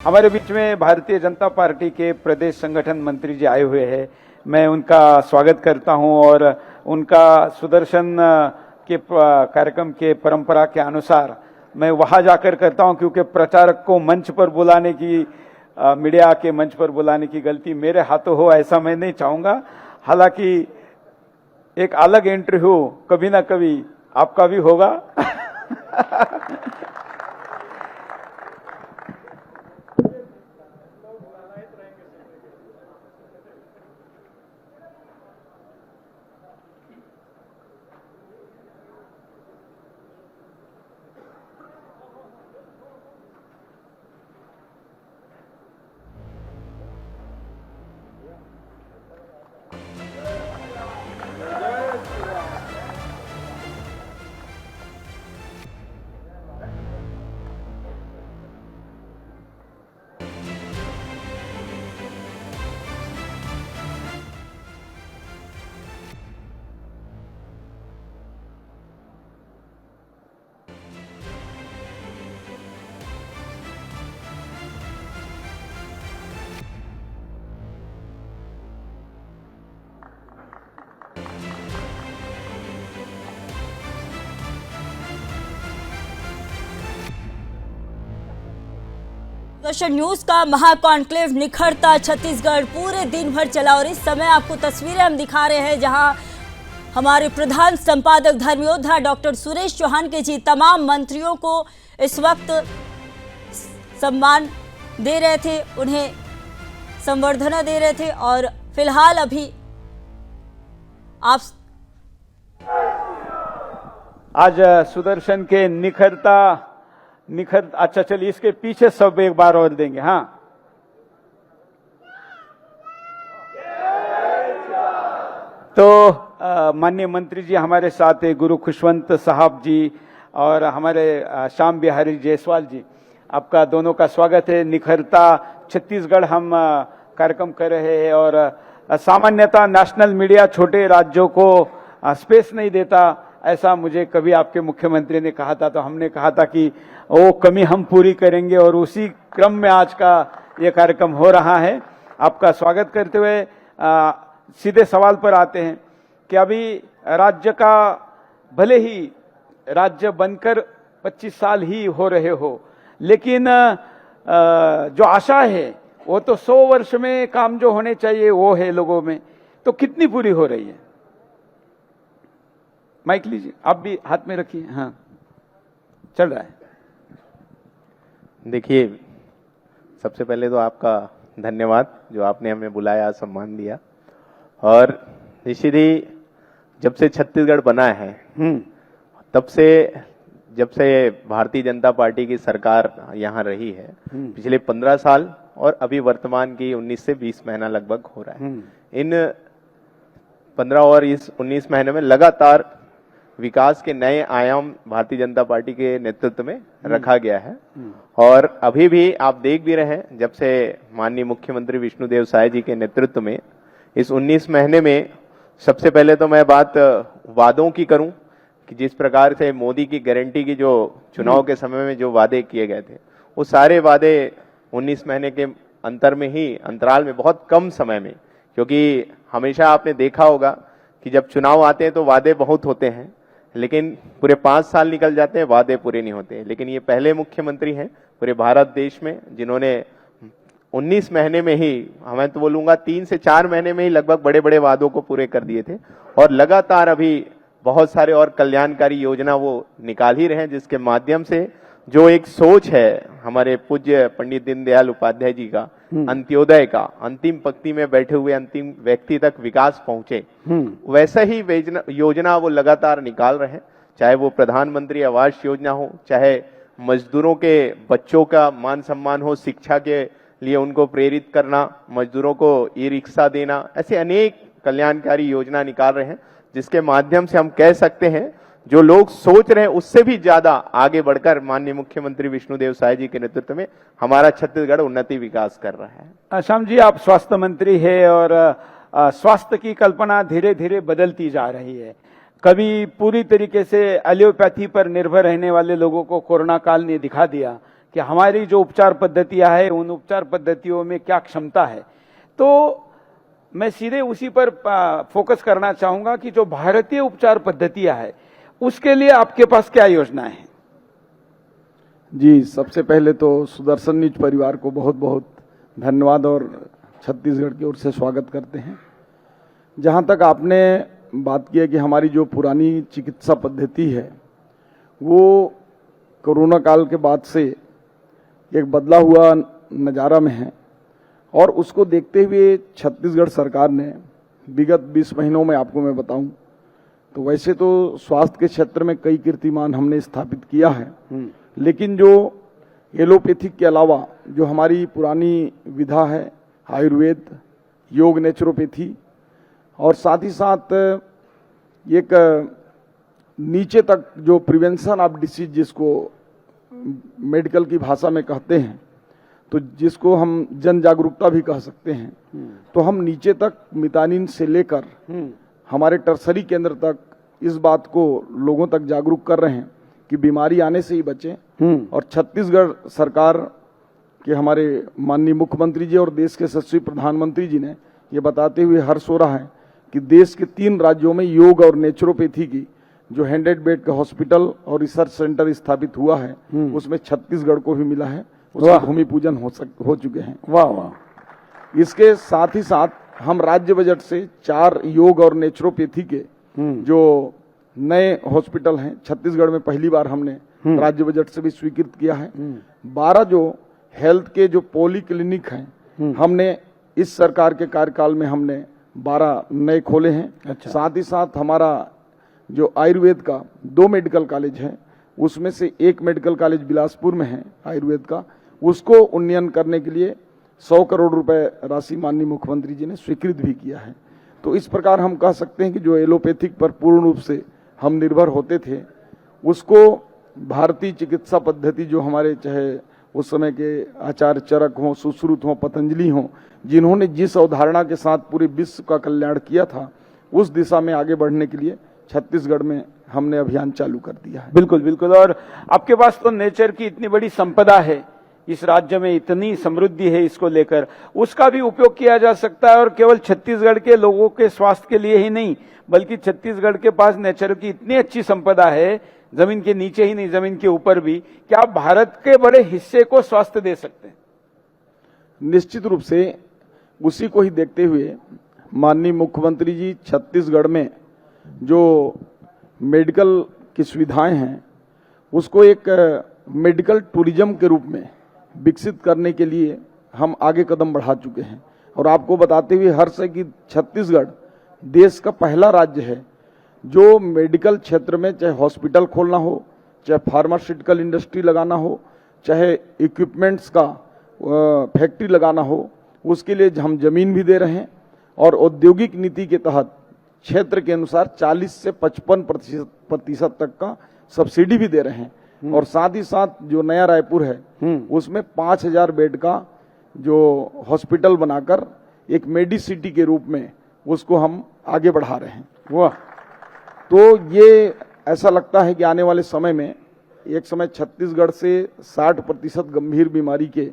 हमारे बीच में भारतीय जनता पार्टी के प्रदेश संगठन मंत्री जी आए हुए हैं। मैं उनका स्वागत करता हूं और उनका सुदर्शन के कार्यक्रम के परंपरा के अनुसार मैं वहां जाकर करता हूं, क्योंकि प्रचारक को मंच पर बुलाने की, मीडिया के मंच पर बुलाने की गलती मेरे हाथों हो ऐसा मैं नहीं चाहूंगा। हालांकि एक अलग इंटरव्यू कभी ना कभी आपका भी होगा। सुदर्शन न्यूज का महाकॉन्क्लेव निखरता छत्तीसगढ़ पूरे दिन भर चला और इस समय आपको तस्वीरें हम दिखा रहे हैं जहां हमारे प्रधान संपादक धर्मयोद्धा डॉक्टर सुरेश चौहान के जी तमाम मंत्रियों को इस वक्त सम्मान दे रहे थे, उन्हें संवर्धना दे रहे थे। और फिलहाल अभी आप आज सुदर्शन के निखर अच्छा चलिए इसके पीछे सब एक बार और देंगे। हाँ, तो माननीय मंत्री जी हमारे साथ है, गुरु खुशवंत साहब जी और हमारे श्याम बिहारी जायसवाल जी, आपका दोनों का स्वागत है। निखरता छत्तीसगढ़ हम कार्यक्रम कर रहे हैं और सामान्यतः नेशनल मीडिया छोटे राज्यों को स्पेस नहीं देता, ऐसा मुझे कभी आपके मुख्यमंत्री ने कहा था, तो हमने कहा था कि वो कमी हम पूरी करेंगे और उसी क्रम में आज का ये कार्यक्रम हो रहा है। आपका स्वागत करते हुए सीधे सवाल पर आते हैं कि अभी राज्य का, भले ही राज्य बनकर 25 साल ही हो रहे हो, लेकिन जो आशा है वो तो 100 वर्ष में काम जो होने चाहिए वो है लोगों में, तो कितनी पूरी हो रही है? माइक लीजिए, आप भी हाथ में रखिए। हाँ, चल रहा है। देखिए, सबसे पहले तो आपका धन्यवाद जो आपने हमें बुलाया, सम्मान दिया। और निश्चित ही जब से छत्तीसगढ़ बना है तब से, जब से भारतीय जनता पार्टी की सरकार यहाँ रही है, पिछले 15 साल और अभी वर्तमान की 19 से 20 महीना लगभग हो रहा है। इन 15 और इस 19 महीने में लगातार विकास के नए आयाम भारतीय जनता पार्टी के नेतृत्व में रखा गया है। और अभी भी आप देख भी रहे हैं, जब से माननीय मुख्यमंत्री विष्णुदेव साय जी के नेतृत्व में इस 19 महीने में, सबसे पहले तो मैं बात वादों की करूं कि जिस प्रकार से मोदी की गारंटी की जो चुनाव के समय में जो वादे किए गए थे, वो सारे वादे 19 महीने के अंतराल में बहुत कम समय में, क्योंकि हमेशा आपने देखा होगा कि जब चुनाव आते हैं तो वादे बहुत होते हैं, लेकिन पूरे 5 साल निकल जाते हैं, वादे पूरे नहीं होते। लेकिन ये पहले मुख्यमंत्री हैं पूरे भारत देश में जिन्होंने 19 महीने में ही, मैं तो बोलूंगा 3 से 4 महीने में ही लगभग बड़े बड़े वादों को पूरे कर दिए थे। और लगातार अभी बहुत सारे और कल्याणकारी योजना वो निकाल ही रहे हैं, जिसके माध्यम से जो एक सोच है हमारे पूज्य पंडित दीनदयाल उपाध्याय जी का, अंत्योदय का, अंतिम पंक्ति में बैठे हुए अंतिम व्यक्ति तक विकास पहुंचे, वैसा ही योजना वो लगातार निकाल रहे हैं। चाहे वो प्रधानमंत्री आवास योजना हो, चाहे मजदूरों के बच्चों का मान सम्मान हो, शिक्षा के लिए उनको प्रेरित करना, मजदूरों को ई रिक्शा देना, ऐसे अनेक कल्याणकारी योजना निकाल रहे हैं, जिसके माध्यम से हम कह सकते हैं जो लोग सोच रहे हैं उससे भी ज्यादा आगे बढ़कर माननीय मुख्यमंत्री विष्णुदेव साय जी के नेतृत्व में हमारा छत्तीसगढ़ उन्नति विकास कर रहा है। श्याम जी, आप स्वास्थ्य मंत्री है और स्वास्थ्य की कल्पना धीरे धीरे बदलती जा रही है। कभी पूरी तरीके से एलोपैथी पर निर्भर रहने वाले लोगों को कोरोना काल ने दिखा दिया कि कि हमारी जो उपचार पद्धतियां है उन उपचार पद्धतियों में क्या क्षमता है। तो मैं सीधे उसी पर फोकस करना चाहूंगा कि जो भारतीय उपचार पद्धतियां है उसके लिए आपके पास क्या योजनाएं हैं। जी, सबसे पहले तो सुदर्शन न्यूज परिवार को बहुत बहुत धन्यवाद और छत्तीसगढ़ की ओर से स्वागत करते हैं। जहां तक आपने बात की है कि हमारी जो पुरानी चिकित्सा पद्धति है वो कोरोना काल के बाद से एक बदला हुआ नज़ारा में है, और उसको देखते हुए छत्तीसगढ़ सरकार ने विगत 20 महीनों में, आपको मैं बताऊं तो वैसे तो स्वास्थ्य के क्षेत्र में कई कीर्तिमान हमने स्थापित किया है, लेकिन जो एलोपैथिक के अलावा जो हमारी पुरानी विधा है आयुर्वेद, योग, नेचुरोपैथी, और साथ ही साथ एक नीचे तक जो प्रिवेंशन ऑफ डिसीज जिसको मेडिकल की भाषा में कहते हैं, तो जिसको हम जन जागरूकता भी कह सकते हैं, तो हम नीचे तक मितानिन से लेकर हमारे टर्सरी केंद्र तक इस बात को लोगों तक जागरूक कर रहे हैं कि बीमारी आने से ही बचें। और छत्तीसगढ़ सरकार के हमारे माननीय मुख्यमंत्री जी और देश के यशस्वी प्रधानमंत्री जी ने ये बताते हुए हर्ष हो रहा है कि देश के 3 राज्यों में योग और नेचुरोपैथी की जो 100 बेड का हॉस्पिटल और रिसर्च सेंटर स्थापित हुआ है उसमें छत्तीसगढ़ को भी मिला है, उसका भूमि पूजन हो चुके हैं। वाह वाह। इसके साथ ही साथ हम राज्य बजट से 4 योग और नेचुरोपैथी के जो नए हॉस्पिटल हैं, छत्तीसगढ़ में पहली बार हमने राज्य बजट से भी स्वीकृत किया है। 12 जो हेल्थ के जो पॉली क्लिनिक हैं हमने इस सरकार के कार्यकाल में हमने 12 नए खोले हैं। अच्छा। साथ ही साथ हमारा जो आयुर्वेद का 2 मेडिकल कॉलेज है, उसमें से एक मेडिकल कॉलेज बिलासपुर में है आयुर्वेद का, उसको उन्नयन करने के लिए 100 करोड़ रुपए राशि माननीय मुख्यमंत्री जी ने स्वीकृत भी किया है। तो इस प्रकार हम कह सकते हैं कि जो एलोपैथिक पर पूर्ण रूप से हम निर्भर होते थे, उसको भारतीय चिकित्सा पद्धति जो हमारे चाहे उस समय के आचार्य चरक हों, सुश्रुत हों, पतंजलि हों, जिन्होंने जिस अवधारणा के साथ पूरे विश्व का कल्याण किया था, उस दिशा में आगे बढ़ने के लिए छत्तीसगढ़ में हमने अभियान चालू कर दिया है। बिल्कुल बिल्कुल। और आपके पास तो नेचर की इतनी बड़ी संपदा है, इस राज्य में इतनी समृद्धि है, इसको लेकर उसका भी उपयोग किया जा सकता है, और केवल छत्तीसगढ़ के लोगों के स्वास्थ्य के लिए ही नहीं, बल्कि छत्तीसगढ़ के पास नेचर की इतनी अच्छी संपदा है, जमीन के नीचे ही नहीं जमीन के ऊपर भी, कि आप भारत के बड़े हिस्से को स्वास्थ्य दे सकते हैं। निश्चित रूप से उसी को ही देखते हुए माननीय मुख्यमंत्री जी छत्तीसगढ़ में जो मेडिकल की सुविधाएं हैं उसको एक मेडिकल टूरिज्म के रूप में विकसित करने के लिए हम आगे कदम बढ़ा चुके हैं। और आपको बताते हुए हर्ष है कि छत्तीसगढ़ देश का पहला राज्य है जो मेडिकल क्षेत्र में चाहे हॉस्पिटल खोलना हो, चाहे फार्मास्यूटिकल इंडस्ट्री लगाना हो, चाहे इक्विपमेंट्स का फैक्ट्री लगाना हो, उसके लिए हम जमीन भी दे रहे हैं, और औद्योगिक नीति के तहत क्षेत्र के अनुसार 40 से 55% तक का सब्सिडी भी दे रहे हैं। और साथ ही साथ जो नया रायपुर है उसमें 5000 बेड का जो हॉस्पिटल बनाकर एक मेडी सिटी के रूप में उसको हम आगे बढ़ा रहे हैं। वाह। तो ये ऐसा लगता है कि आने वाले समय में, एक समय छत्तीसगढ़ से 60% गंभीर बीमारी के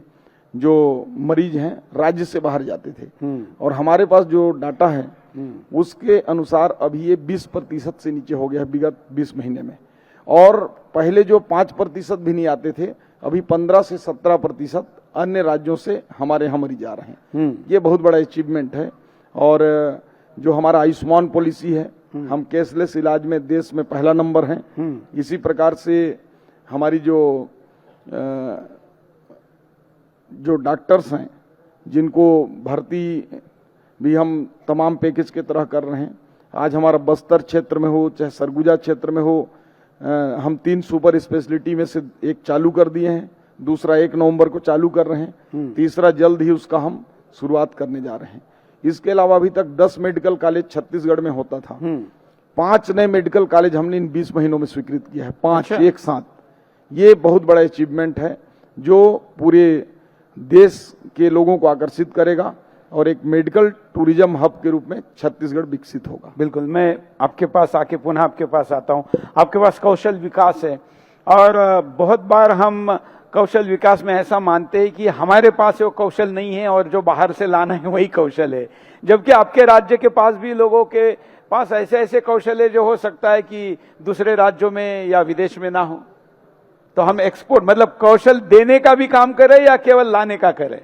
जो मरीज हैं राज्य से बाहर जाते थे, और हमारे पास जो डाटा है उसके अनुसार अभी ये 20% से नीचे हो गया है विगत 20 महीने में। और पहले जो 5% भी नहीं आते थे, अभी 15 से 17% अन्य राज्यों से हमारे यहाँ मरीज आ रहे हैं। ये बहुत बड़ा अचीवमेंट है। और जो हमारा आयुष्मान पॉलिसी है, हम कैशलेस इलाज में देश में पहला नंबर हैं। इसी प्रकार से हमारी जो डॉक्टर्स हैं जिनको भर्ती भी हम तमाम पैकेज के तरह कर रहे हैं। आज हमारा बस्तर क्षेत्र में हो चाहे सरगुजा क्षेत्र में हो, हम 3 सुपर स्पेशलिटी में से एक चालू कर दिए हैं, दूसरा 1 नवंबर को चालू कर रहे हैं, तीसरा जल्द ही उसका हम शुरुआत करने जा रहे हैं। इसके अलावा अभी तक 10 मेडिकल कॉलेज छत्तीसगढ़ में होता था, 5 नए मेडिकल कॉलेज हमने इन 20 महीनों में स्वीकृत किया है, 5 एक साथ। ये बहुत बड़ा अचीवमेंट है जो पूरे देश के लोगों को आकर्षित करेगा और एक मेडिकल टूरिज्म हब के रूप में छत्तीसगढ़ विकसित होगा। बिल्कुल। मैं आपके पास आके पुनः आपके पास आता हूं। आपके पास कौशल विकास है और बहुत बार हम कौशल विकास में ऐसा मानते हैं कि हमारे पास वो कौशल नहीं है और जो बाहर से लाना है वही कौशल है, जबकि आपके राज्य के पास भी लोगों के पास ऐसे ऐसे कौशल है जो हो सकता है कि दूसरे राज्यों में या विदेश में ना हो। तो हम एक्सपोर्ट मतलब कौशल देने का भी काम करें या केवल लाने का करें?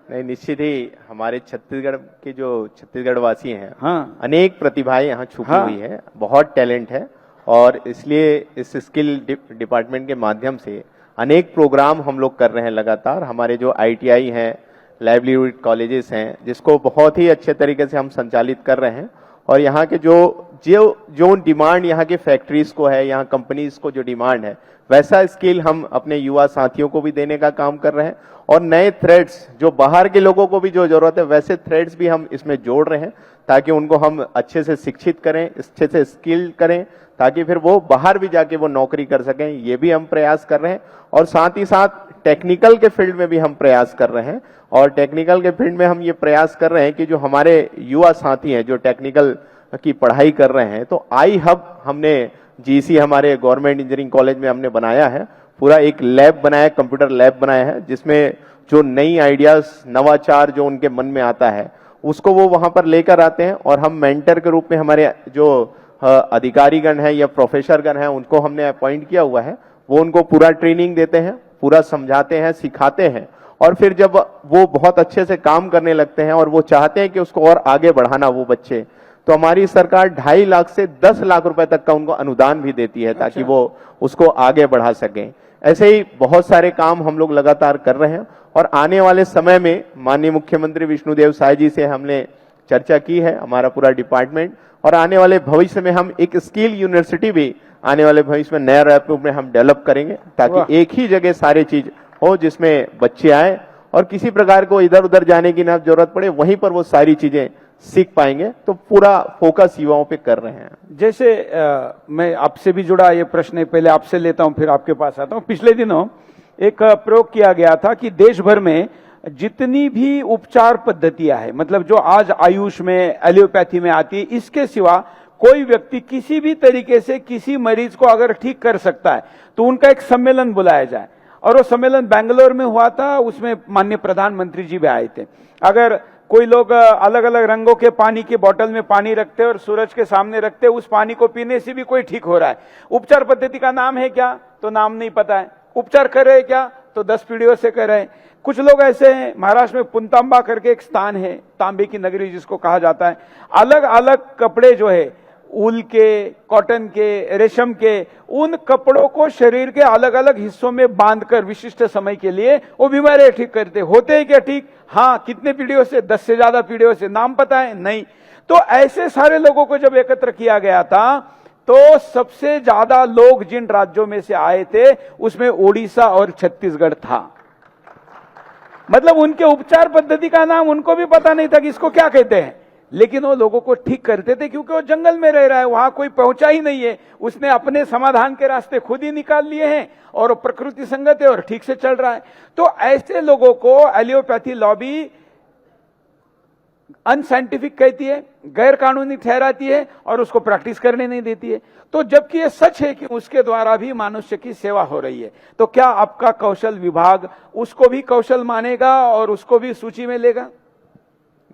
नहीं, निश्चित ही हमारे छत्तीसगढ़ के जो छत्तीसगढ़ वासी हैं, हाँ, अनेक प्रतिभाएं यहाँ छुपी हाँ, हुई है, बहुत टैलेंट है। और इसलिए इस स्किल डिपार्टमेंट के माध्यम से अनेक प्रोग्राम हम लोग कर रहे हैं लगातार। हमारे जो ITI हैं, लाइवलीहुड कॉलेजेस हैं, जिसको बहुत ही अच्छे तरीके से हम संचालित कर रहे हैं। और यहाँ के जो डिमांड यहाँ के फैक्ट्रीज को है, यहाँ कंपनीज को जो डिमांड है, वैसा स्किल हम अपने युवा साथियों को भी देने का काम कर रहे हैं। और नए थ्रेड्स जो बाहर के लोगों को भी जो जरूरत है, वैसे थ्रेड्स भी हम इसमें जोड़ रहे हैं, ताकि उनको हम अच्छे से शिक्षित करें, अच्छे से स्किल करें, ताकि फिर वो बाहर भी जाके वो नौकरी कर सकें। ये भी हम प्रयास कर रहे हैं। और साथ ही साथ टेक्निकल के फील्ड में भी हम प्रयास कर रहे हैं। और टेक्निकल के फील्ड में हम ये प्रयास कर रहे हैं कि जो हमारे युवा साथी हैं जो टेक्निकल की पढ़ाई कर रहे हैं, तो आई हब हमने GC हमारे गवर्नमेंट इंजीनियरिंग कॉलेज में हमने बनाया है। पूरा एक लैब बनाया, कंप्यूटर लैब बनाया है, जिसमें जो नई आइडियाज, नवाचार जो उनके मन में आता है, उसको वो वहां पर लेकर आते हैं। और हम मेंटर के रूप में हमारे जो अधिकारीगण हैं या प्रोफेसरगण हैं, उनको हमने अपॉइंट किया हुआ है। वो उनको पूरा ट्रेनिंग देते हैं, पूरा समझाते हैं, सिखाते हैं। और फिर जब वो बहुत अच्छे से काम करने लगते हैं और वो चाहते हैं कि उसको और आगे बढ़ाना वो बच्चे, तो हमारी सरकार 2.5 लाख से 10 लाख रुपए तक का उनको अनुदान भी देती है, ताकि वो उसको आगे बढ़ा सकें। ऐसे ही बहुत सारे काम हम लोग लगातार कर रहे हैं। और आने वाले समय में माननीय मुख्यमंत्री विष्णुदेव साय जी से हमने चर्चा की है, हमारा पूरा डिपार्टमेंट। और आने वाले भविष्य में हम एक स्किल यूनिवर्सिटी भी आने वाले भविष्य में नया रायपुर में हम डेवलप करेंगे, ताकि एक ही जगह सारी चीज हो, जिसमें बच्चे आए और किसी प्रकार को इधर उधर जाने की ना जरूरत पड़े, वहीं पर वो सारी चीजें सीख पाएंगे। तो पूरा फोकस युवाओं पे कर रहे हैं। जैसे मैं आपसे भी जुड़ा ये प्रश्न है, पहले आपसे लेता हूं फिर आपके पास आता हूं। पिछले दिनों एक प्रयोग किया गया था कि देश भर में जितनी भी उपचार पद्धतियां हैं, मतलब जो आज आयुष में, एलोपैथी में आती है, इसके सिवा कोई व्यक्ति किसी भी तरीके से किसी मरीज को अगर ठीक कर सकता है तो उनका एक सम्मेलन बुलाया जाए। और वो सम्मेलन बेंगलोर में हुआ था, उसमें माननीय प्रधानमंत्री जी भी आए थे। अगर कोई लोग अलग अलग रंगों के पानी की बोतल में पानी रखते और सूरज के सामने रखते, उस पानी को पीने से भी कोई ठीक हो रहा है। उपचार पद्धति का नाम है क्या, तो नाम नहीं पता है। उपचार कर रहे क्या, तो 10 पीढ़ियों से कर रहे हैं। कुछ लोग ऐसे हैं, महाराष्ट्र में पुनतांबा करके एक स्थान है, तांबे की नगरी जिसको कहा जाता है। अलग अलग कपड़े जो है, ऊल के, कॉटन के, रेशम के, उन कपड़ों को शरीर के अलग अलग हिस्सों में बांधकर विशिष्ट समय के लिए वो बीमारियां ठीक करते। होते हैं क्या ठीक? हाँ। कितने पीढ़ियों से? 10 से ज्यादा पीढ़ियों से। नाम पता है? नहीं। तो ऐसे सारे लोगों को जब एकत्र किया गया था, तो सबसे ज्यादा लोग जिन राज्यों में से आए थे, उसमें ओडिशा और छत्तीसगढ़ था। मतलब उनके उपचार पद्धति का नाम उनको भी पता नहीं था कि इसको क्या कहते हैं, लेकिन वो लोगों को ठीक करते थे, क्योंकि वो जंगल में रह रहा है, वहां कोई पहुंचा ही नहीं है। उसने अपने समाधान के रास्ते खुद ही निकाल लिए हैं और प्रकृति संगत है और ठीक से चल रहा है। तो ऐसे लोगों को एलोपैथी लॉबी अनसाइंटिफिक कहती है, गैर कानूनी ठहराती है और उसको प्रैक्टिस करने नहीं देती है। तो जबकि ये सच है कि उसके द्वारा भी मनुष्य की सेवा हो रही है, तो क्या आपका कौशल विभाग उसको भी कौशल मानेगा और उसको भी सूची में लेगा?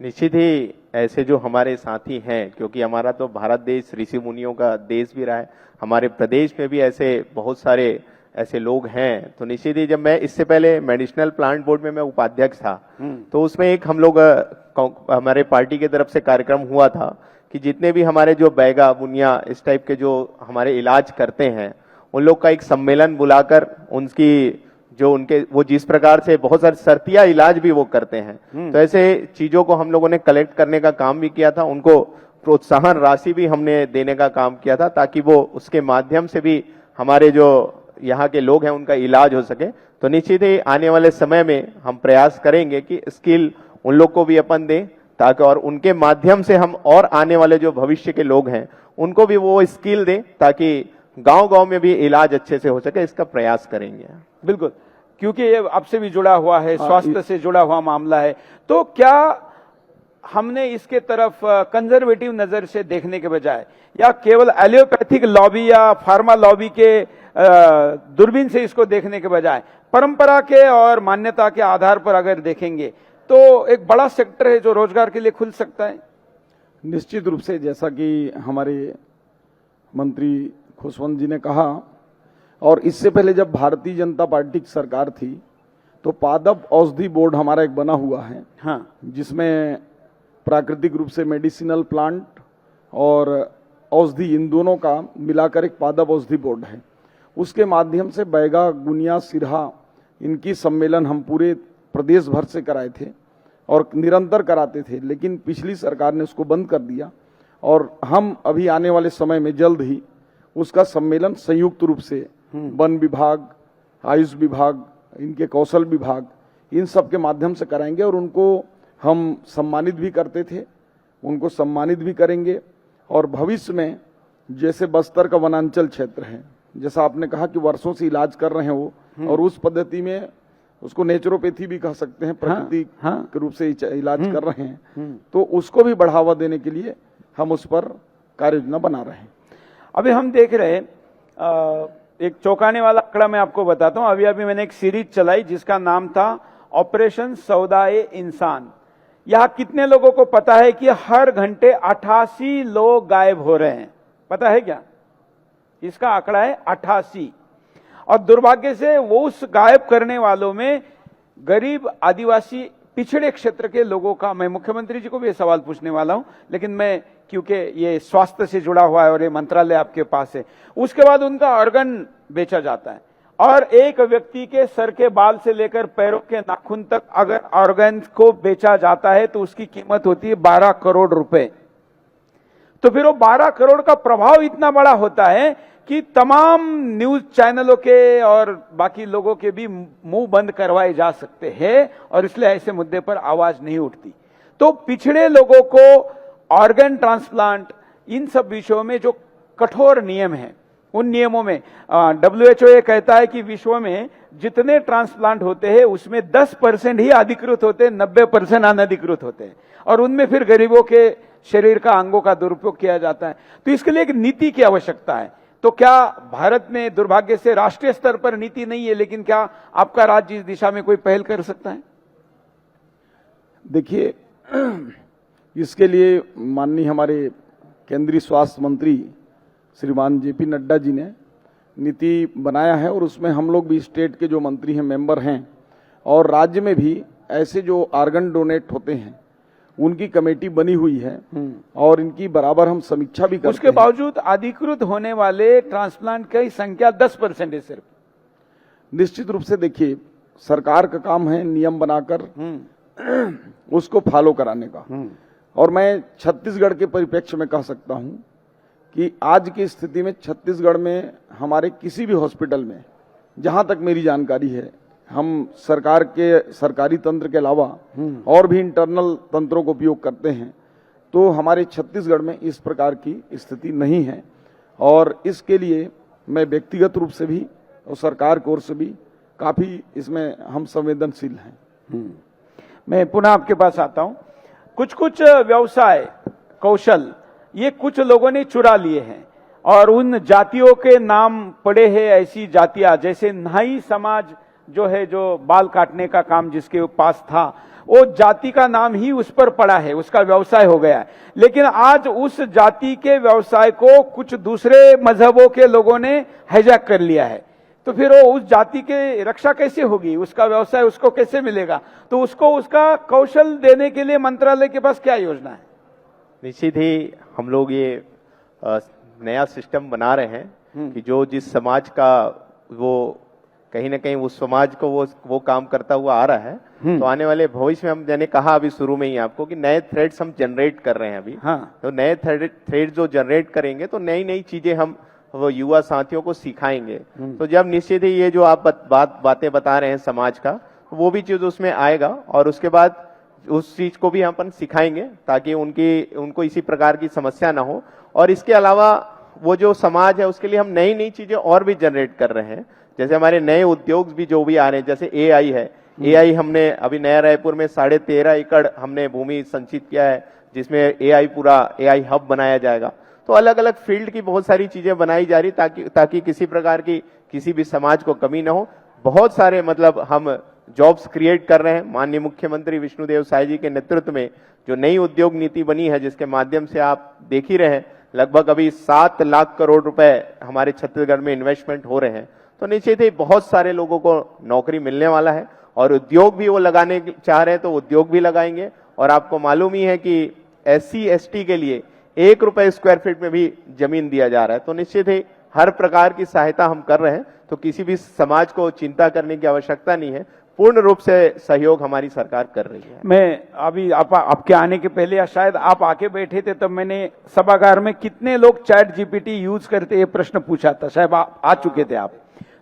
निश्चित ही ऐसे जो हमारे साथी हैं, क्योंकि हमारा तो भारत देश ऋषि मुनियों का देश भी रहा है, हमारे प्रदेश में भी ऐसे बहुत सारे ऐसे लोग हैं। तो निश्चित ही जब मैं इससे पहले मेडिसिनल प्लांट बोर्ड में मैं उपाध्यक्ष था, तो उसमें एक हम लोग हमारे पार्टी की तरफ से कार्यक्रम हुआ था कि जितने भी हमारे जो बैगा बुनिया इस टाइप के जो हमारे इलाज करते हैं, उन लोग का एक सम्मेलन बुलाकर उनकी जो उनके वो जिस प्रकार से बहुत सारे शर्तिया इलाज भी वो करते हैं, तो ऐसे चीजों को हम लोगों ने कलेक्ट करने का काम भी किया था। उनको प्रोत्साहन राशि भी हमने देने का काम किया था, ताकि वो उसके माध्यम से भी हमारे जो यहाँ के लोग हैं उनका इलाज हो सके। तो निश्चित ही आने वाले समय में हम प्रयास करेंगे कि स्किल उन लोग को भी अपन दें, ताकि और उनके माध्यम से हम और आने वाले जो भविष्य के लोग हैं उनको भी वो स्किल दें, ताकि गांव-गांव में भी इलाज अच्छे से हो सके। इसका प्रयास करेंगे। बिल्कुल, क्योंकि ये आपसे भी जुड़ा हुआ है, स्वास्थ्य से जुड़ा हुआ मामला है। तो क्या हमने इसके तरफ कंजर्वेटिव नजर से देखने के बजाय, या केवल एलोपैथिक लॉबी या फार्मा लॉबी के दूरबीन से इसको देखने के बजाय परंपरा के और मान्यता के आधार पर अगर देखेंगे तो एक बड़ा सेक्टर है जो रोजगार के लिए खुल सकता है। निश्चित रूप से, जैसा कि हमारे मंत्री खुशवंत जी ने कहा, और इससे पहले जब भारतीय जनता पार्टी की सरकार थी तो पादप औषधि बोर्ड हमारा एक बना हुआ है, हाँ, जिसमें प्राकृतिक रूप से मेडिसिनल प्लांट और औषधि इन दोनों का मिलाकर एक पादप औषधि बोर्ड है। उसके माध्यम से बैगा, गुनिया, सिरहा इनकी सम्मेलन हम पूरे प्रदेश भर से कराए थे और निरंतर कराते थे, लेकिन पिछली सरकार ने उसको बंद कर दिया और हम अभी आने वाले समय में जल्द ही उसका सम्मेलन संयुक्त रूप से वन विभाग, आयुष विभाग, इनके कौशल विभाग, इन सब के माध्यम से कराएंगे और उनको हम सम्मानित भी करते थे, उनको सम्मानित भी करेंगे। और भविष्य में जैसे बस्तर का वनांचल क्षेत्र है, जैसा आपने कहा कि वर्षों से इलाज कर रहे हैं वो, और उस पद्धति में उसको नेचुरोपैथी भी कह सकते हैं, प्रकृति के रूप से इलाज कर रहे हैं, तो उसको भी बढ़ावा देने के लिए हम उस पर कार्य योजना बना रहे हैं। अभी हम देख रहे हैं एक चौंकाने वाला आंकड़ा मैं आपको बताता हूं। अभी अभी मैंने एक सीरीज चलाई जिसका नाम था ऑपरेशन सौदाए इंसान। यहां कितने लोगों को पता है कि हर घंटे 88 लोग गायब हो रहे हैं? पता है क्या? इसका आंकड़ा है 88। और दुर्भाग्य से वो उस गायब करने वालों में गरीब, आदिवासी, पिछड़े क्षेत्र के लोगों का, मैं मुख्यमंत्री जी को भी ये सवाल पूछने वाला हूं, लेकिन मैं क्योंकि ये स्वास्थ्य से जुड़ा हुआ है और ये मंत्रालय आपके पास है, उसके बाद उनका ऑर्गन बेचा जाता है और एक व्यक्ति के सर के बाल से लेकर पैरों के नाखून तक अगर ऑर्गन को बेचा जाता है तो उसकी कीमत होती है 12 करोड़ रुपए। तो फिर वो 12 करोड़ का प्रभाव इतना बड़ा होता है कि तमाम न्यूज चैनलों के और बाकी लोगों के भी मुंह बंद करवाए जा सकते हैं और इसलिए ऐसे मुद्दे पर आवाज नहीं उठती। तो पिछड़े लोगों को ऑर्गन ट्रांसप्लांट, इन सब विषयों में जो कठोर नियम हैं, उन नियमों में WHO ये कहता है कि विश्व में जितने ट्रांसप्लांट होते हैं उसमें 10% ही अधिकृत होते हैं, 90% अनधिकृत होते हैं, और उनमें फिर गरीबों के शरीर का, अंगों का दुरुपयोग किया जाता है। तो इसके लिए एक नीति की आवश्यकता है। तो क्या भारत में दुर्भाग्य से राष्ट्रीय स्तर पर नीति नहीं है, लेकिन क्या आपका राज्य इस दिशा में कोई पहल कर सकता है? देखिए, इसके लिए माननीय हमारे केंद्रीय स्वास्थ्य मंत्री श्रीमान JP नड्डा जी ने नीति बनाया है और उसमें हम लोग भी स्टेट के जो मंत्री हैं, मेंबर हैं, और राज्य में भी ऐसे जो ऑर्गन डोनेट होते हैं उनकी कमेटी बनी हुई है और इनकी बराबर हम समीक्षा भी करते हैं। उसके बावजूद अधिकृत होने वाले ट्रांसप्लांट की संख्या 10% है सिर्फ। निश्चित रूप से देखिए, सरकार का काम है नियम बनाकर उसको फॉलो कराने का, और मैं छत्तीसगढ़ के परिप्रेक्ष्य में कह सकता हूं कि आज की स्थिति में छत्तीसगढ़ में हमारे किसी भी हॉस्पिटल में, जहां तक मेरी जानकारी है, हम सरकारी तंत्र के अलावा और भी इंटरनल तंत्रों को उपयोग करते हैं, तो हमारे छत्तीसगढ़ में इस प्रकार की स्थिति नहीं है। और इसके लिए मैं व्यक्तिगत रूप से भी और सरकार की ओर से भी काफी इसमें हम संवेदनशील हैं। मैं पुनः आपके पास आता हूं। कुछ व्यवसाय, कौशल, ये कुछ लोगों ने चुरा लिए हैं और उन जातियों के नाम पड़े हैं, ऐसी जातियां जैसे नाई समाज जो है, जो बाल काटने का काम जिसके पास था, वो जाति का नाम ही उस पर पड़ा है, उसका व्यवसाय हो गया है। लेकिन आज उस जाति के व्यवसाय को कुछ दूसरे मजहबों के लोगों ने हाईजैक कर लिया है। तो फिर वो उस जाति के रक्षा कैसे होगी, उसका व्यवसाय उसको कैसे मिलेगा? तो उसको उसका कौशल देने के लिए मंत्रालय के पास क्या योजना है? निश्चित ही हम लोग ये नया सिस्टम बना रहे हैं कि जो जिस समाज का वो कहीं ना कहीं उस समाज को वो काम करता हुआ आ रहा है, तो आने वाले भविष्य में हम, मैंने कहा अभी शुरू में ही आपको कि नए थ्रेड्स हम जनरेट कर रहे हैं अभी। तो नए थ्रेड जो जनरेट करेंगे तो नई नई चीजें हम वो युवा साथियों को सिखाएंगे। तो जब निश्चित ही ये जो आप बातें बता रहे हैं समाज का, वो भी चीज उसमें आएगा और उसके बाद उस चीज को भी हम अपन सिखाएंगे ताकि उनको इसी प्रकार की समस्या ना हो। और इसके अलावा वो जो समाज है उसके लिए हम नई नई चीजें और भी जनरेट कर रहे हैं, जैसे हमारे नए उद्योग भी जो भी आ रहे हैं, जैसे AI है। AI हमने अभी नया रायपुर में 13.5 एकड़ हमने भूमि संचित किया है, जिसमें पूरा AI हब बनाया जाएगा। तो अलग अलग फील्ड की बहुत सारी चीजें बनाई जा रही ताकि किसी प्रकार की किसी भी समाज को कमी ना हो। बहुत सारे मतलब हम जॉब्स क्रिएट कर रहे हैं। माननीय मुख्यमंत्री विष्णुदेव साय जी के नेतृत्व में जो नई उद्योग नीति बनी है, जिसके माध्यम से आप देख ही रहे हैं लगभग अभी 7 लाख करोड़ रुपए हमारे छत्तीसगढ़ में इन्वेस्टमेंट हो रहे हैं, तो निश्चित ही बहुत सारे लोगों को नौकरी मिलने वाला है। और उद्योग भी वो लगाने चाह रहे हैं तो उद्योग भी लगाएंगे। और आपको मालूम ही है कि SC ST के लिए 1 रुपए स्क्वायर फीट में भी जमीन दिया जा रहा है। तो निश्चित ही हर प्रकार की सहायता हम कर रहे हैं, तो किसी भी समाज को चिंता करने की आवश्यकता नहीं है। पूर्ण रूप से सहयोग हमारी सरकार कर रही है। मैं अभी आपके आने के पहले या शायद आप आके बैठे थे तब मैंने सभागार में कितने लोग चैट GPT यूज करते ये प्रश्न पूछा था, शायद आ चुके थे आप,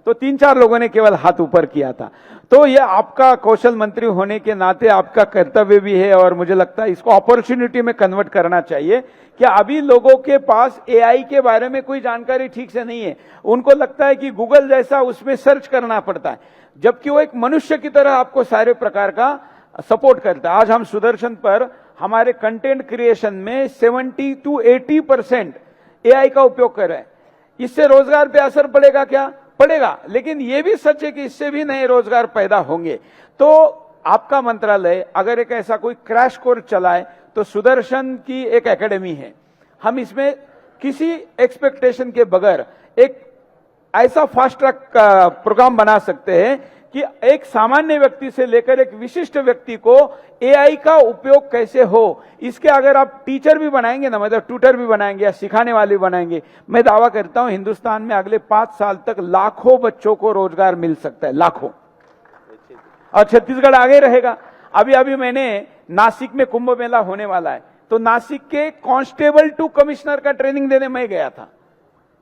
तो 3-4 लोगों ने केवल हाथ ऊपर किया था। तो ये आपका कौशल मंत्री होने के नाते आपका कर्तव्य भी है और मुझे लगता है इसको अपॉर्चुनिटी में कन्वर्ट करना चाहिए। कि अभी लोगों के पास AI के बारे में कोई जानकारी ठीक से नहीं है, उनको लगता है कि गूगल जैसा उसमें सर्च करना पड़ता है, जबकि वो एक मनुष्य की तरह आपको सारे प्रकार का सपोर्ट करता है। आज हम सुदर्शन पर हमारे कंटेंट क्रिएशन में 70 to 80% AI का उपयोग कर रहे हैं। इससे रोजगार पे असर पड़ेगा क्या? पड़ेगा, लेकिन यह भी सच है कि इससे भी नए रोजगार पैदा होंगे। तो आपका मंत्रालय अगर एक ऐसा कोई क्रैश कोर्स चलाए तो सुदर्शन की एक एकेडमी है, हम इसमें किसी एक्सपेक्टेशन के बगैर एक ऐसा फास्ट ट्रैक प्रोग्राम बना सकते हैं कि एक सामान्य व्यक्ति से लेकर एक विशिष्ट व्यक्ति को AI का उपयोग कैसे हो, इसके अगर आप टीचर भी बनाएंगे ना, मतलब ट्यूटर भी बनाएंगे या सिखाने वाले भी बनाएंगे, मैं दावा करता हूं हिंदुस्तान में अगले 5 साल तक लाखों बच्चों को रोजगार मिल सकता है, लाखों। और छत्तीसगढ़ आगे रहेगा। अभी मैंने नासिक में कुंभ मेला होने वाला है, तो नासिक के कांस्टेबल टू कमिश्नर का ट्रेनिंग देने मैं गया था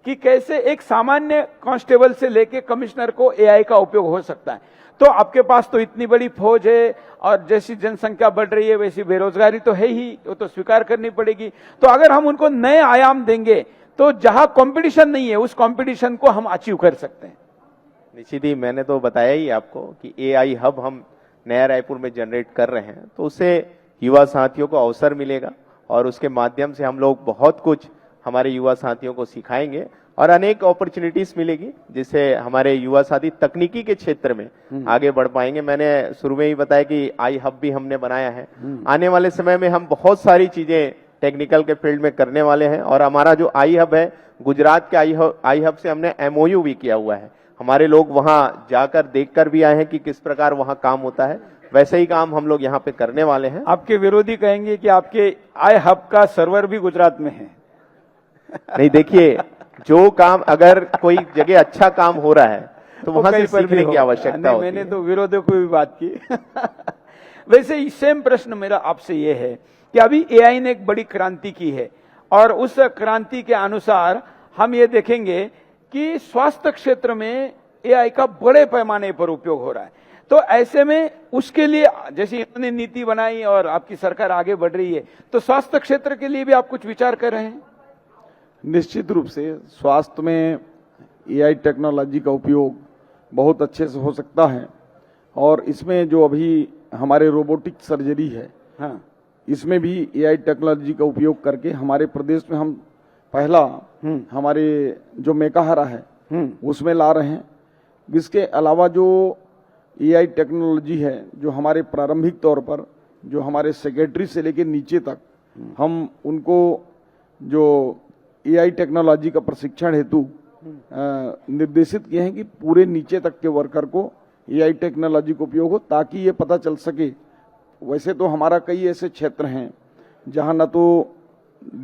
कि कैसे एक सामान्य कांस्टेबल से लेके कमिश्नर को AI का उपयोग हो सकता है। तो आपके पास तो इतनी बड़ी फौज है और जैसी जनसंख्या बढ़ रही है वैसी बेरोजगारी तो है ही, वो तो स्वीकार करनी पड़ेगी। तो अगर हम उनको नए आयाम देंगे तो जहां कंपटीशन नहीं है उस कंपटीशन को हम अचीव कर सकते हैं। निश्चित ही मैंने तो बताया ही आपको कि AI हब हम नया रायपुर में जनरेट कर रहे हैं, तो उससे युवा साथियों को अवसर मिलेगा और उसके माध्यम से हम लोग बहुत कुछ हमारे युवा साथियों को सिखाएंगे और अनेक अपॉर्चुनिटीज मिलेगी, जिससे हमारे युवा साथी तकनीकी के क्षेत्र में आगे बढ़ पाएंगे। मैंने शुरू में ही बताया कि आई हब भी हमने बनाया है। आने वाले समय में हम बहुत सारी चीजें टेक्निकल के फील्ड में करने वाले हैं और हमारा जो आई हब है, गुजरात के आई हब से हमने MOU भी किया हुआ है। हमारे लोग वहां जाकर देखकर भी आए हैं कि किस प्रकार वहां काम होता है। वैसे ही काम हम लोग यहाँ पे करने वाले हैं। आपके विरोधी कहेंगे कि आपके आई हब का सर्वर भी गुजरात में है। नहीं, देखिए, जो काम अगर कोई जगह अच्छा काम हो रहा है तो वहां से सीखने की आवश्यकता होती है। मैंने तो विरोधियों को भी बात की। वैसे सेम प्रश्न मेरा आपसे ये है कि अभी AI ने एक बड़ी क्रांति की है और उस क्रांति के अनुसार हम ये देखेंगे कि स्वास्थ्य क्षेत्र में AI का बड़े पैमाने पर उपयोग हो रहा है। तो ऐसे में उसके लिए जैसे इन्होंने नीति बनाई और आपकी सरकार आगे बढ़ रही है, तो स्वास्थ्य क्षेत्र के लिए भी आप कुछ विचार कर रहे हैं? निश्चित रूप से स्वास्थ्य में AI टेक्नोलॉजी का उपयोग बहुत अच्छे से हो सकता है और इसमें जो अभी हमारे रोबोटिक सर्जरी है, हाँ, इसमें भी AI टेक्नोलॉजी का उपयोग करके हमारे प्रदेश में हम पहला हमारे जो मेकाहारा है उसमें ला रहे हैं। इसके अलावा जो AI टेक्नोलॉजी है जो हमारे प्रारंभिक तौर पर जो हमारे सेक्रेटरी से लेकर नीचे तक हम उनको जो AI टेक्नोलॉजी का प्रशिक्षण हेतु निर्देशित किए हैं कि पूरे नीचे तक के वर्कर को AI टेक्नोलॉजी का उपयोग हो, ताकि ये पता चल सके। वैसे तो हमारा कई ऐसे क्षेत्र हैं जहां न तो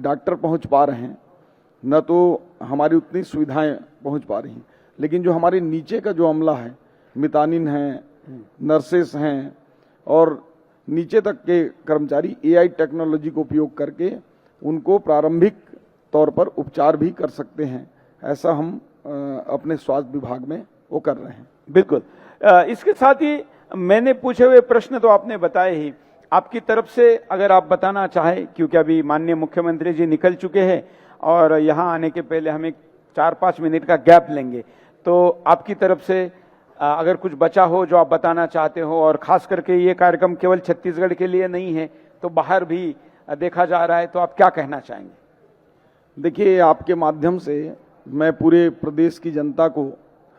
डॉक्टर पहुंच पा रहे हैं, न तो हमारी उतनी सुविधाएं पहुंच पा रही हैं, लेकिन जो हमारे नीचे का जो अमला है, मितानिन हैं, नर्सेस हैं और नीचे तक के कर्मचारी AI टेक्नोलॉजी को उपयोग करके उनको प्रारंभिक तौर पर उपचार भी कर सकते हैं। ऐसा हम अपने स्वास्थ्य विभाग में वो कर रहे हैं। बिल्कुल। इसके साथ ही मैंने पूछे हुए प्रश्न तो आपने बताए ही, आपकी तरफ से अगर आप बताना चाहें, क्योंकि अभी माननीय मुख्यमंत्री जी निकल चुके हैं और यहाँ आने के पहले हम एक 4-5 मिनट का गैप लेंगे, तो आपकी तरफ से अगर कुछ बचा हो जो आप बताना चाहते हो, और खास करके ये कार्यक्रम केवल छत्तीसगढ़ के लिए नहीं है तो बाहर भी देखा जा रहा है, तो आप क्या कहना चाहेंगे? देखिए, आपके माध्यम से मैं पूरे प्रदेश की जनता को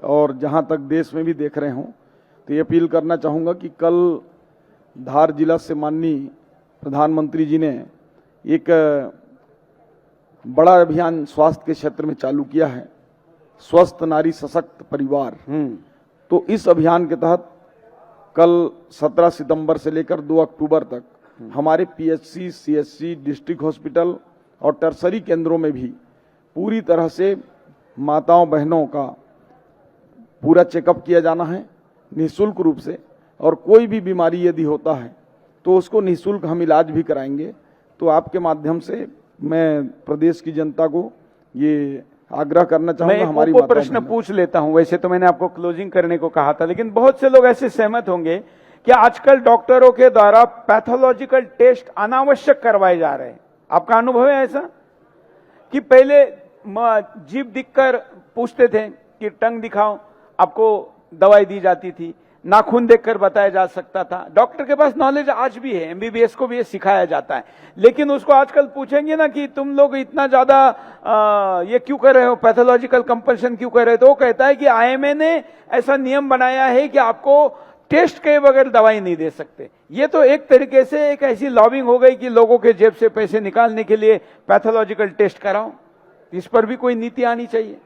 और जहां तक देश में भी देख रहे हों, तो ये अपील करना चाहूँगा कि कल धार जिला से माननीय प्रधानमंत्री जी ने एक बड़ा अभियान स्वास्थ्य के क्षेत्र में चालू किया है, स्वस्थ नारी सशक्त परिवार। तो इस अभियान के तहत कल 17 सितंबर से लेकर 2 अक्टूबर तक हमारे पीएचसी, सीएचसी, डिस्ट्रिक्ट हॉस्पिटल और टर्सरी केंद्रों में भी पूरी तरह से माताओं बहनों का पूरा चेकअप किया जाना है निःशुल्क रूप से, और कोई भी बीमारी यदि होता है तो उसको निःशुल्क हम इलाज भी कराएंगे। तो आपके माध्यम से मैं प्रदेश की जनता को ये आग्रह करना चाहूंगा, हमारी मैं प्रश्न पूछ लेता हूं। वैसे तो मैंने आपको क्लोजिंग करने को कहा था, लेकिन बहुत से लोग ऐसे सहमत होंगे कि आजकल डॉक्टरों के द्वारा पैथोलॉजिकल टेस्ट अनावश्यक करवाए जा रहे हैं। आपका अनुभव है ऐसा कि पहले जीभ दिखकर पूछते थे कि टंग दिखाओ, आपको दवाई दी जाती थी, नाखून देखकर बताया जा सकता था। डॉक्टर के पास नॉलेज आज भी है, एमबीबीएस को भी ये सिखाया जाता है, लेकिन उसको आजकल पूछेंगे ना कि तुम लोग इतना ज्यादा ये क्यों कर रहे हो, पैथोलॉजिकल कंपल्शन क्यों कर रहे हो, तो वो कहता है कि आईएमए ने ऐसा नियम बनाया है कि आपको टेस्ट के बगैर दवाई नहीं दे सकते। ये तो एक तरीके से एक ऐसी लॉबिंग हो गई कि लोगों के जेब से पैसे निकालने के लिए पैथोलॉजिकल टेस्ट कराओ। इस पर भी कोई नीति आनी चाहिए।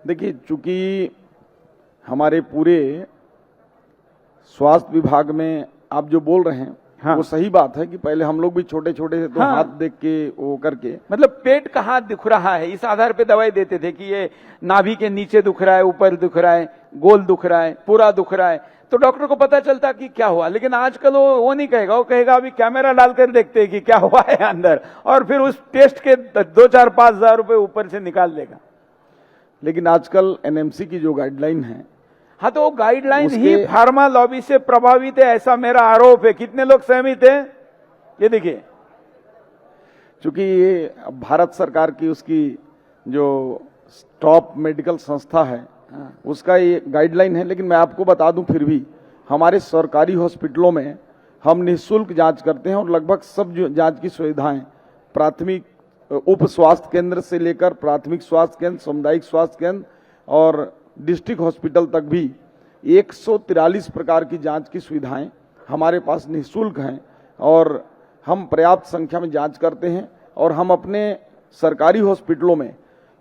देखिए, चूंकि हमारे पूरे स्वास्थ्य विभाग में आप जो बोल रहे हैं, हाँ, वो सही बात है कि पहले हम लोग भी छोटे छोटे थे तो हाँ, हाथ देख के वो करके, मतलब पेट कहाँ दुख रहा है इस आधार पे दवाई देते थे कि ये नाभि के नीचे दुख रहा है, ऊपर दुख रहा है, गोल दुख रहा है, पूरा दुख रहा है, तो डॉक्टर को पता चलता कि क्या हुआ। लेकिन आजकल वो नहीं कहेगा, वो कहेगा अभी कैमरा डालकर देखते हैं कि क्या हुआ है अंदर, और फिर उस टेस्ट के 2-4-5 हजार रुपए ऊपर से निकाल देगा। लेकिन आजकल एनएमसी की जो गाइडलाइन है, हाँ, तो वो गाइडलाइन ही फार्मा लॉबी से प्रभावित है, ऐसा मेरा आरोप है। कितने लोग सहमत हैं? ये देखिए, चूंकि ये भारत सरकार की उसकी जो टॉप मेडिकल संस्था है, हाँ, उसका ये गाइडलाइन है। लेकिन मैं आपको बता दूं, फिर भी हमारे सरकारी हॉस्पिटलों में हम निःशुल्क जांच करते हैं, और लगभग सब जो जांच की सुविधाएं प्राथमिक उप स्वास्थ्य केंद्र से लेकर प्राथमिक स्वास्थ्य केंद्र, सामुदायिक स्वास्थ्य केंद्र और डिस्ट्रिक्ट हॉस्पिटल तक भी 143 प्रकार की जांच की सुविधाएं हमारे पास निःशुल्क हैं, और हम पर्याप्त संख्या में जांच करते हैं। और हम अपने सरकारी हॉस्पिटलों में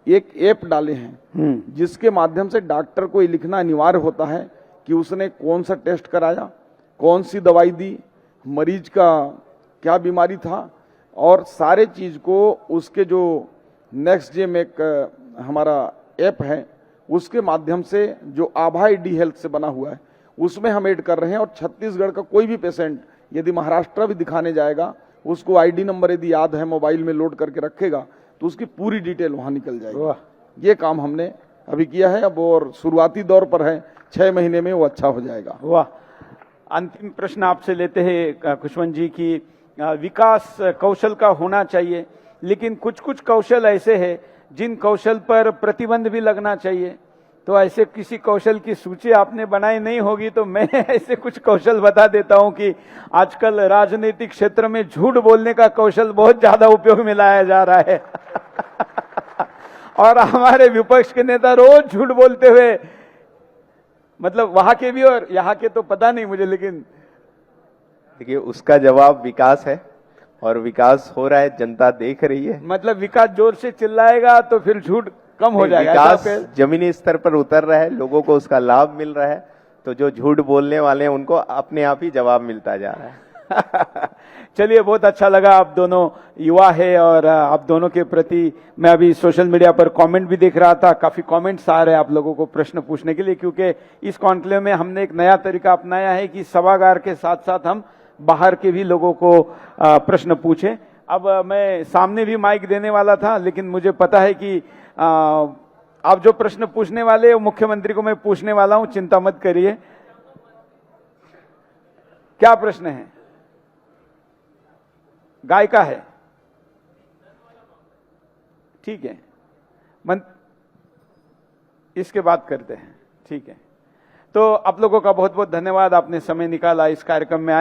एक ऐप डाले हैं जिसके माध्यम से डॉक्टर को ये लिखना अनिवार्य होता है कि उसने कौन सा टेस्ट कराया, कौन सी दवाई दी, मरीज का क्या बीमारी था, और सारे चीज को उसके जो नेक्स्ट जेम एक हमारा ऐप है उसके माध्यम से जो आभा डी हेल्थ से बना हुआ है उसमें हम ऐड कर रहे हैं। और छत्तीसगढ़ का कोई भी पेशेंट यदि महाराष्ट्र भी दिखाने जाएगा, उसको आईडी नंबर यदि याद है, मोबाइल में लोड करके रखेगा, तो उसकी पूरी डिटेल वहां निकल जाएगी। ये काम हमने अभी किया है, अब और शुरुआती दौर पर है, 6 महीने में वो अच्छा हो जाएगा। वाह। अंतिम प्रश्न आपसे लेते हैं खुशवंत जी की, विकास कौशल का होना चाहिए, लेकिन कुछ कुछ कौशल ऐसे हैं जिन कौशल पर प्रतिबंध भी लगना चाहिए। तो ऐसे किसी कौशल की सूची आपने बनाई नहीं होगी, तो मैं ऐसे कुछ कौशल बता देता हूं कि आजकल राजनीतिक क्षेत्र में झूठ बोलने का कौशल बहुत ज्यादा उपयोग में लाया जा रहा है और हमारे विपक्ष के नेता रोज झूठ बोलते हुए, मतलब वहां के भी और यहाँ के तो पता नहीं मुझे, लेकिन देखिए उसका जवाब विकास है, और विकास हो रहा है, जनता देख रही है। मतलब विकास जोर से चिल्लाएगा तो फिर झूठ कम हो जाएगा। विकास जमीनी स्तर पर उतर रहा है, लोगों को उसका लाभ मिल रहा है, तो जो झूठ बोलने वाले हैं उनको अपने आप ही जवाब मिलता जा रहा है। चलिए, बहुत अच्छा लगा। आप दोनों युवा है और आप दोनों के प्रति मैं अभी सोशल मीडिया पर कमेंट भी देख रहा था, काफी कमेंट्स आ रहे हैं आप लोगों को प्रश्न पूछने के लिए, क्योंकि इस कॉन्क्लेव में हमने एक नया तरीका अपनाया है कि सभागार के साथ साथ हम बाहर के भी लोगों को प्रश्न पूछें। अब मैं सामने भी माइक देने वाला था, लेकिन मुझे पता है कि आप जो प्रश्न पूछने वाले वो मुख्यमंत्री को मैं पूछने वाला हूं, चिंता मत करिए। क्या प्रश्न है? गाय का है? ठीक है, इसके बाद करते हैं। ठीक है, तो आप लोगों का बहुत बहुत धन्यवाद, आपने समय निकाला इस कार्यक्रम में आए।